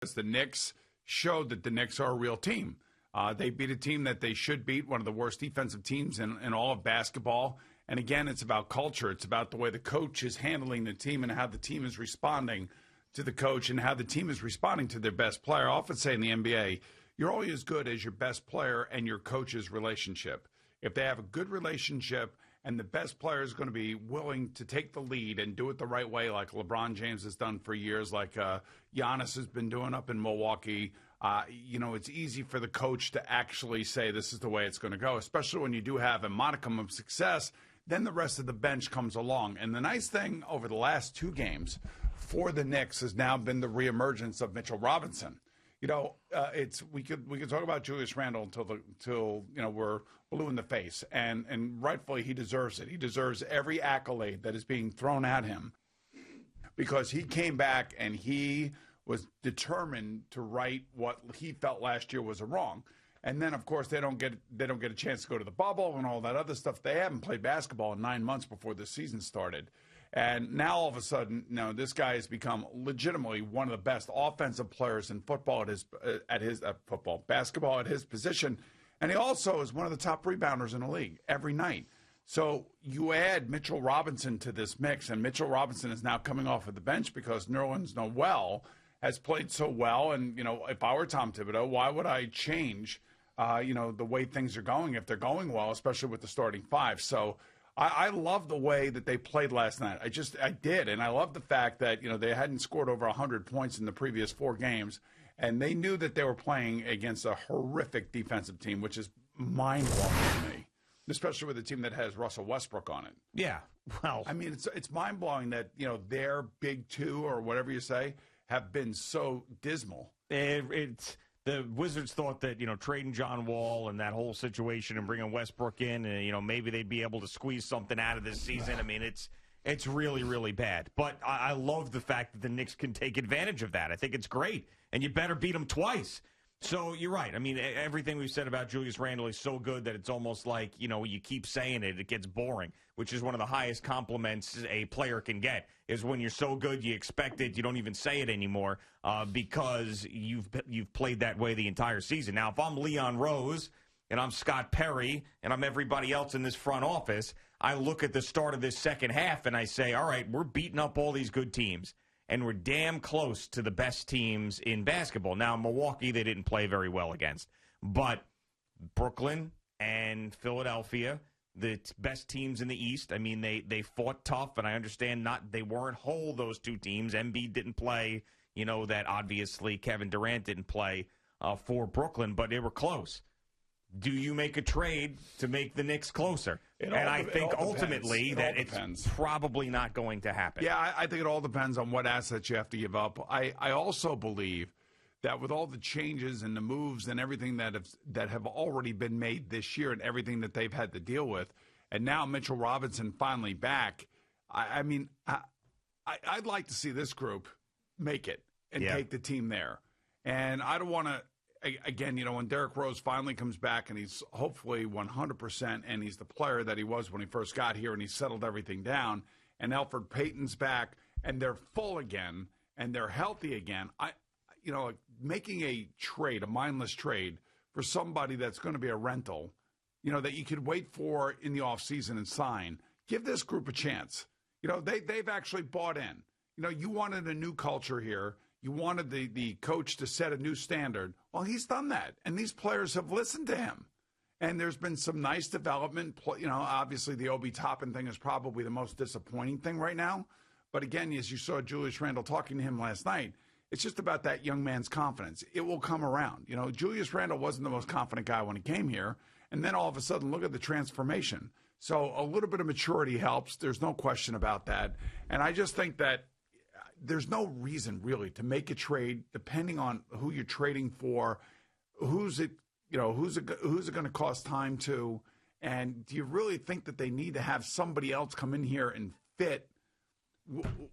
The Knicks showed that the Knicks are a real team. They beat a team that they should beat, one of the worst defensive teams in all of basketball. And again, it's about culture. It's about the way the coach is handling the team and how the team is responding to the coach and how the team is responding to their best player. I often say in the NBA, you're only as good as your best player and your coach's relationship. If they have a good relationship and the best player is going to be willing to take the lead and do it the right way, like LeBron James has done for years, like Giannis has been doing up in Milwaukee, it's easy for the coach to actually say this is the way it's going to go, especially when you do have a modicum of success. Then the rest of the bench comes along. And the nice thing over the last two games for the Knicks has now been the reemergence of Mitchell Robinson. We could talk about Julius Randle until we're blue in the face, and rightfully he deserves it. He deserves every accolade that is being thrown at him because he came back and he was determined to right what he felt last year was a wrong. And then, of course, they don't get a chance to go to the bubble and all that other stuff. They haven't played basketball in 9 months before the season started. And now, all of a sudden, this guy has become legitimately one of the best offensive players in football basketball at his position. And he also is one of the top rebounders in the league every night. So you add Mitchell Robinson to this mix, and Mitchell Robinson is now coming off of the bench because Nerlens Noel has played so well. And, if I were Tom Thibodeau, why would I change the way things are going if they're going well, especially with the starting five. So I love the way that they played last night. I did. And I love the fact that, they hadn't scored over 100 points in the previous 4 games. And they knew that they were playing against a horrific defensive team, which is mind-blowing to me, especially with a team that has Russell Westbrook on it. Yeah. Well, I mean, it's mind-blowing that, their big two or whatever you say have been so dismal. The Wizards thought that, trading John Wall and that whole situation and bringing Westbrook in, and, maybe they'd be able to squeeze something out of this season. I mean, it's really, really bad. But I love the fact that the Knicks can take advantage of that. I think it's great. And you better beat them twice. So you're right. I mean, everything we've said about Julius Randle is so good that it's almost like, you keep saying it gets boring, which is one of the highest compliments a player can get, is when you're so good you expect it, you don't even say it anymore because you've played that way the entire season. Now, if I'm Leon Rose and I'm Scott Perry and I'm everybody else in this front office, I look at the start of this second half and I say, all right, we're beating up all these good teams. And we're damn close to the best teams in basketball. Now, Milwaukee, they didn't play very well against. But Brooklyn and Philadelphia, the best teams in the East, I mean, they fought tough. And I understand they weren't whole, those two teams. Embiid didn't play, that obviously Kevin Durant didn't play for Brooklyn, but they were close. Do you make a trade to make the Knicks closer? I think ultimately that it's probably not going to happen. Yeah, I think it all depends on what assets you have to give up. I also believe that with all the changes and the moves and everything that have already been made this year and everything that they've had to deal with, and now Mitchell Robinson finally back, I'd like to see this group make it and take the team there. And I don't want to. Again, when Derrick Rose finally comes back and he's hopefully 100% and he's the player that he was when he first got here and he settled everything down, and Elfrid Payton's back and they're full again and they're healthy again, making a trade, a mindless trade for somebody that's going to be a rental, that you could wait for in the offseason and sign, give this group a chance. They've actually bought in. You wanted a new culture here. You wanted the coach to set a new standard. Well, he's done that, and these players have listened to him. And there's been some nice development. Obviously the Obi Toppin thing is probably the most disappointing thing right now. But again, as you saw Julius Randle talking to him last night, it's just about that young man's confidence. It will come around. Julius Randle wasn't the most confident guy when he came here, and then all of a sudden, look at the transformation. So a little bit of maturity helps. There's no question about that. And I just think that there's no reason really to make a trade depending on who you're trading for, who's it going to cost time to, and do you really think that they need to have somebody else come in here and fit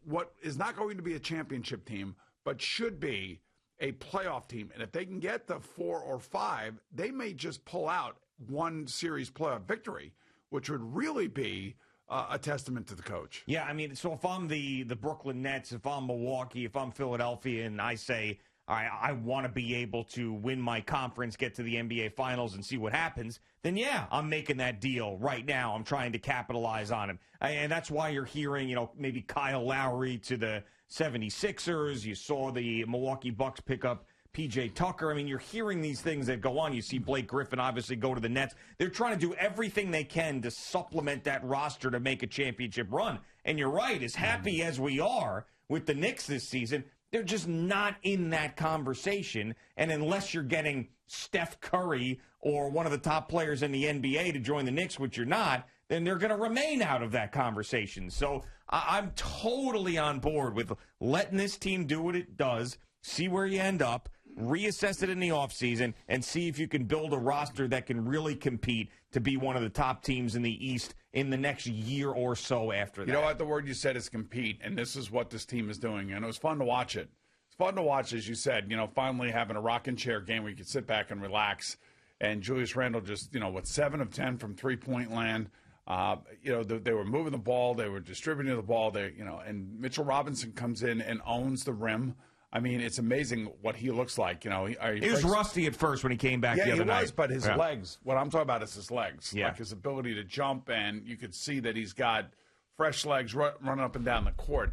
what is not going to be a championship team, but should be a playoff team? And if they can get the 4 or 5, they may just pull out one series playoff victory, which would really be a testament to the coach. Yeah, I mean, so if I'm the Brooklyn Nets, if I'm Milwaukee, if I'm Philadelphia, and I say, I want to be able to win my conference, get to the NBA Finals, and see what happens, then yeah, I'm making that deal right now. I'm trying to capitalize on him. And that's why you're hearing, maybe Kyle Lowry to the 76ers. You saw the Milwaukee Bucks pick up P.J. Tucker. I mean, you're hearing these things that go on. You see Blake Griffin obviously go to the Nets. They're trying to do everything they can to supplement that roster to make a championship run. And you're right, as happy as we are with the Knicks this season, they're just not in that conversation. And unless you're getting Steph Curry or one of the top players in the NBA to join the Knicks, which you're not, then they're going to remain out of that conversation. So I'm totally on board with letting this team do what it does, see where you end up, reassess it in the offseason, and see if you can build a roster that can really compete to be one of the top teams in the East in the next year or so after that. You know what? The word you said is compete, and this is what this team is doing, and it was fun to watch it. It's fun to watch, as you said, finally having a rocking chair game where you could sit back and relax, and Julius Randle just, 7 of 10 from three-point land. They were moving the ball, they were distributing the ball, and Mitchell Robinson comes in and owns the rim. I mean, it's amazing what he looks like. He was rusty at first when he came back the other night. Yeah, he was, but his legs. What I'm talking about is his legs. Yeah. Like his ability to jump, and you could see that he's got fresh legs running up and down the court.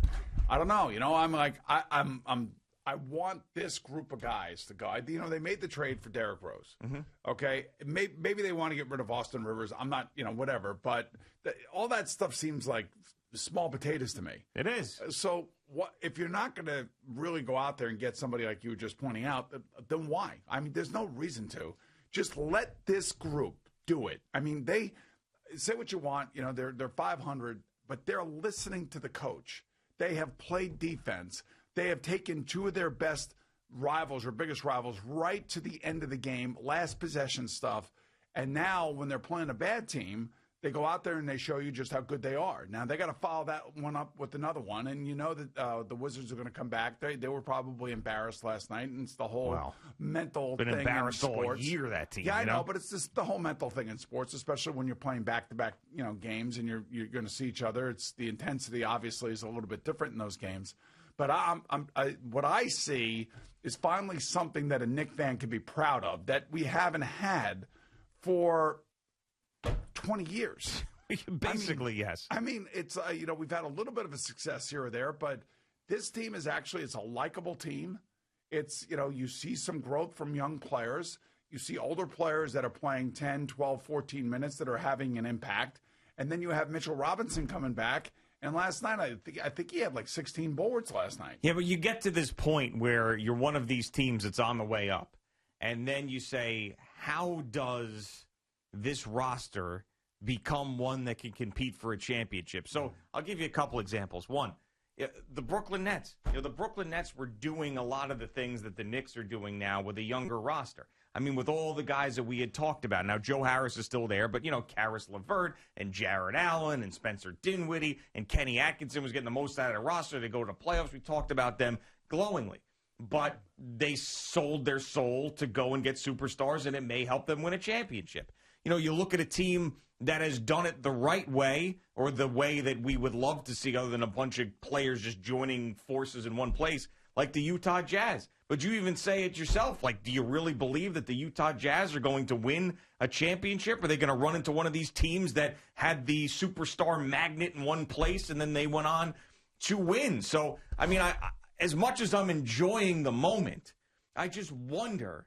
I don't know. I'm like, I want this group of guys to go. They made the trade for Derrick Rose. Mm-hmm. Okay, maybe they want to get rid of Austin Rivers. I'm not, whatever. But all that stuff seems like small potatoes to me. It is. So what if you're not going to really go out there and get somebody like you were just pointing out? Then why? I mean, there's no reason to. Just let this group do it. I mean, they say what you want. They're 500, but they're listening to the coach. They have played defense. They have taken two of their best rivals or biggest rivals right to the end of the game, last possession stuff. And now when they're playing a bad team, they go out there and they show you just how good they are. Now, they got to follow that one up with another one. And you know that the Wizards are going to come back. They were probably embarrassed last night. And it's the whole mental thing in sports. Been embarrassed all year, that team. Yeah, I know, but it's just the whole mental thing in sports, especially when you're playing back-to-back games and you're going to see each other. It's the intensity, obviously, is a little bit different in those games. But what I see is finally something that a Knick fan can be proud of that we haven't had for 20 years. Basically, yes. I mean, it's, we've had a little bit of a success here or there, but this team is actually, it's a likable team. It's, you see some growth from young players. You see older players that are playing 10, 12, 14 minutes that are having an impact. And then you have Mitchell Robinson coming back. And last night, I think he had like 16 boards last night. Yeah, but you get to this point where you're one of these teams that's on the way up. And then you say, how does this roster become one that can compete for a championship? So I'll give you a couple examples. One, the Brooklyn Nets. The Brooklyn Nets were doing a lot of the things that the Knicks are doing now with a younger roster. I mean, with all the guys that we had talked about. Now, Joe Harris is still there, but, Karis LeVert and Jared Allen and Spencer Dinwiddie and Kenny Atkinson was getting the most out of the roster. They go to the playoffs. We talked about them glowingly. But they sold their soul to go and get superstars, and it may help them win a championship. You look at a team that has done it the right way, or the way that we would love to see, other than a bunch of players just joining forces in one place, like the Utah Jazz. But you even say it yourself. Like, do you really believe that the Utah Jazz are going to win a championship? Are they going to run into one of these teams that had the superstar magnet in one place and then they went on to win? So, I mean, I as much as I'm enjoying the moment, I just wonder,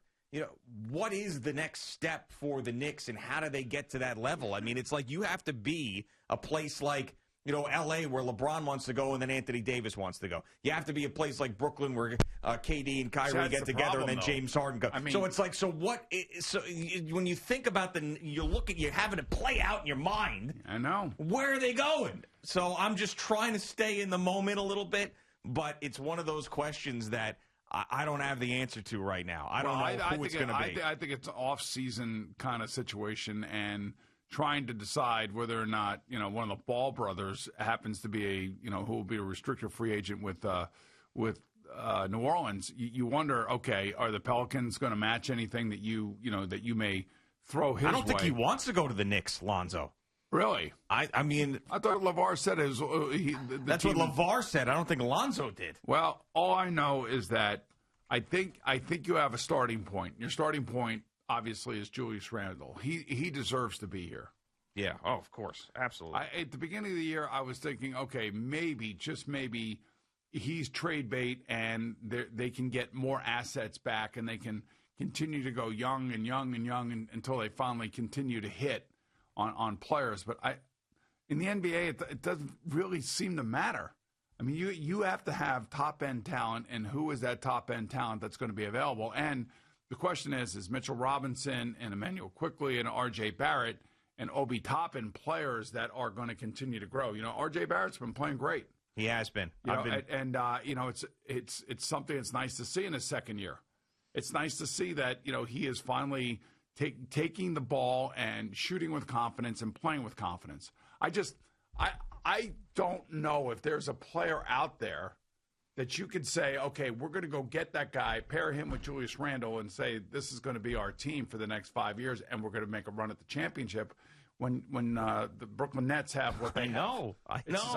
what is the next step for the Knicks and how do they get to that level? I mean, it's like you have to be a place like, L.A. where LeBron wants to go and then Anthony Davis wants to go. You have to be a place like Brooklyn where KD and Kyrie get together and then James Harden go. I mean, so it's like, so when you think about you're having it play out in your mind. I know. Where are they going? So I'm just trying to stay in the moment a little bit, but it's one of those questions that I don't have the answer to right now. I don't know who it's going to be. I think it's an off-season kind of situation, and trying to decide whether or not, one of the Ball brothers happens to be who will be a restricted free agent with New Orleans. You wonder, okay, are the Pelicans going to match anything that that you may throw his way? I don't think he wants to go to the Knicks, Lonzo. Really? I mean, I thought LeVar said that's what LeVar said. I don't think Lonzo did. Well, all I know is that I think you have a starting point. Your starting point, obviously, is Julius Randle. He deserves to be here. Yeah, oh, of course. Absolutely. At the beginning of the year, I was thinking, okay, maybe, just maybe, he's trade bait and they can get more assets back and they can continue to go young until they finally continue to hit on players. But in the NBA, it doesn't really seem to matter. I mean, you have to have top-end talent, and who is that top-end talent that's going to be available? And the question is Mitchell Robinson and Emmanuel Quickley and R.J. Barrett and Obi Toppin players that are going to continue to grow? R.J. Barrett's been playing great. He has been. It's something that's nice to see in his second year. It's nice to see that, he is finally taking the ball and shooting with confidence and playing with confidence. I don't know if there's a player out there that you could say, okay, we're going to go get that guy, pair him with Julius Randle, and say this is going to be our team for the next 5 years, and we're going to make a run at the championship. When the Brooklyn Nets have what they have. I know.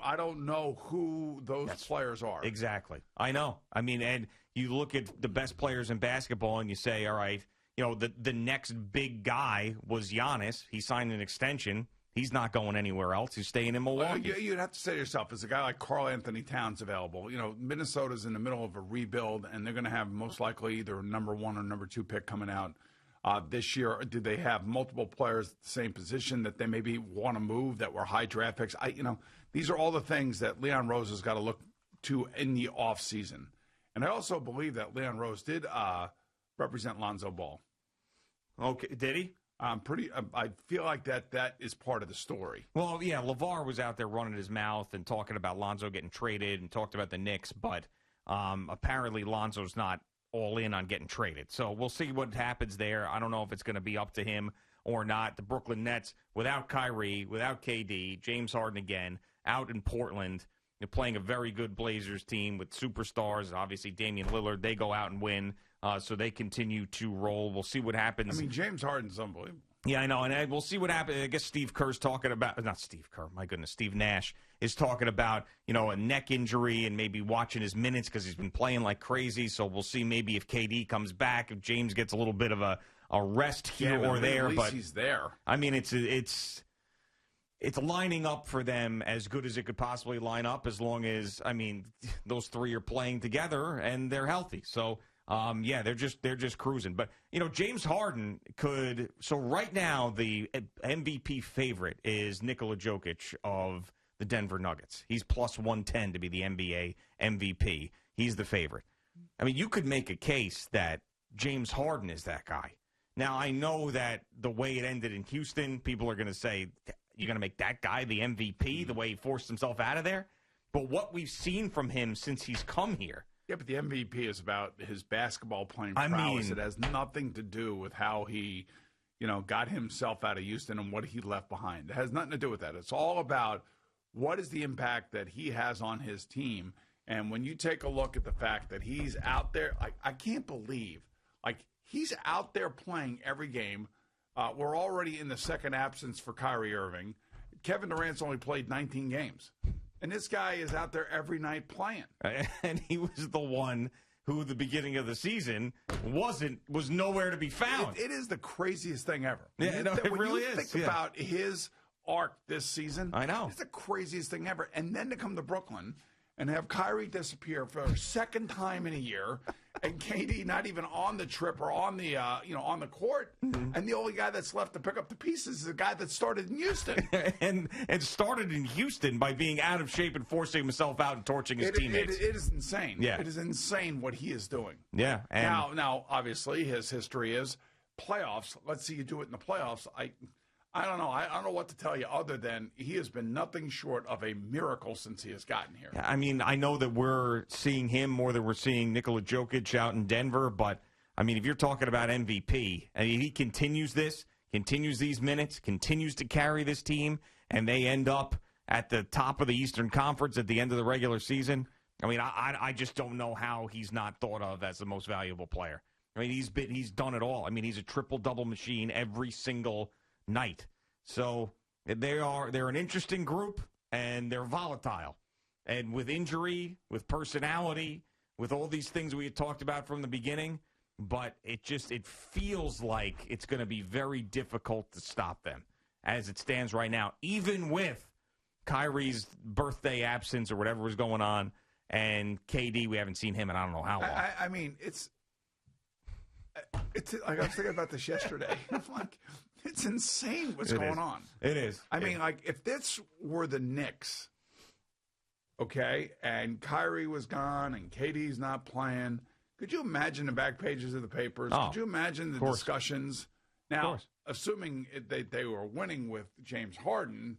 I don't know who those players are. Exactly. I know. I mean, and you look at the best players in basketball and you say, all right, the next big guy was Giannis. He signed an extension. He's not going anywhere else. He's staying in Milwaukee. Well, you'd have to say to yourself, is a guy like Karl Anthony Towns available? Minnesota's in the middle of a rebuild, and they're going to have most likely either a number 1 or number 2 pick coming out this year. Do they have multiple players at the same position that they maybe want to move that were high draft picks? These are all the things that Leon Rose has got to look to in the offseason. And I also believe that Leon Rose did represent Lonzo Ball. Okay, did he? I feel like that is part of the story. Well, yeah, LeVar was out there running his mouth and talking about Lonzo getting traded and talked about the Knicks, but apparently Lonzo's not all in on getting traded. So we'll see what happens there. I don't know if it's going to be up to him or not. The Brooklyn Nets, without Kyrie, without KD, James Harden again, out in Portland, they're playing a very good Blazers team with superstars. Obviously, Damian Lillard, they go out and win. So they continue to roll. We'll see what happens. I mean, James Harden's unbelievable. Yeah, I know, and we'll see what happens. I guess Steve Kerr's talking about, not Steve Kerr, my goodness, Steve Nash is talking about, a neck injury and maybe watching his minutes because he's been playing like crazy. So we'll see maybe if KD comes back, if James gets a little bit of a rest here or there. At least he's there. I mean, it's lining up for them as good as it could possibly line up as long as, those three are playing together and they're healthy. So, they're just cruising. But, James Harden could – so right now the MVP favorite is Nikola Jokic of the Denver Nuggets. He's plus 110 to be the NBA MVP. He's the favorite. I mean, you could make a case that James Harden is that guy. Now, I know that the way it ended in Houston, people are going to say, you're going to make that guy the MVP, the way he forced himself out of there? But what we've seen from him since he's come here – yeah, but the MVP is about his basketball playing prowess. It has nothing to do with how he, got himself out of Houston and what he left behind. It has nothing to do with that. It's all about what is the impact that he has on his team. And when you take a look at the fact that he's out there, I can't believe, he's out there playing every game. We're already in the second absence for Kyrie Irving. Kevin Durant's only played 19 games. And this guy is out there every night playing. And he was the one who, at the beginning of the season, was nowhere to be found. It is the craziest thing ever. Yeah, it really is. Think about his arc this season. I know. It's the craziest thing ever. And then to come to Brooklyn and have Kyrie disappear for a second time in a year, and KD not even on the trip or on the on the court, and the only guy that's left to pick up the pieces is the guy that started in Houston, and started in Houston by being out of shape and forcing himself out and torching his teammates. It is insane. Yeah, it is insane what he is doing. Yeah, and now obviously his history is playoffs. Let's see you do it in the playoffs. I don't know. I don't know what to tell you other than he has been nothing short of a miracle since he has gotten here. I mean, I know that we're seeing him more than we're seeing Nikola Jokic out in Denver, but, if you're talking about MVP, he continues these minutes, continues to carry this team, and they end up at the top of the Eastern Conference at the end of the regular season, I just don't know how he's not thought of as the most valuable player. He's done it all. He's a triple-double machine every single night. So they're an interesting group, and they're volatile. And with injury, with personality, with all these things we had talked about from the beginning, but it feels like it's going to be very difficult to stop them as it stands right now, even with Kyrie's birthday absence or whatever was going on, and KD, we haven't seen him in I don't know how long. I mean, it's like I was thinking about this yesterday. I'm like, it's insane what's going on. It is. I mean, like, if this were the Knicks, okay, and Kyrie was gone and KD's not playing, could you imagine the back pages of the papers? Oh, could you imagine the discussions? Now, assuming they were winning with James Harden,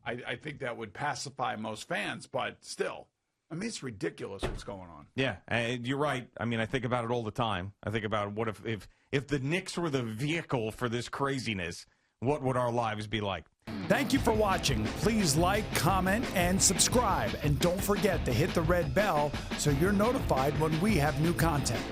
I think that would pacify most fans, but still. I mean, it's ridiculous what's going on. Yeah, and you're right. I mean, I think about it all the time. I think about what if the Knicks were the vehicle for this craziness, what would our lives be like? Thank you for watching. Please like, comment, and subscribe. And don't forget to hit the red bell so you're notified when we have new content.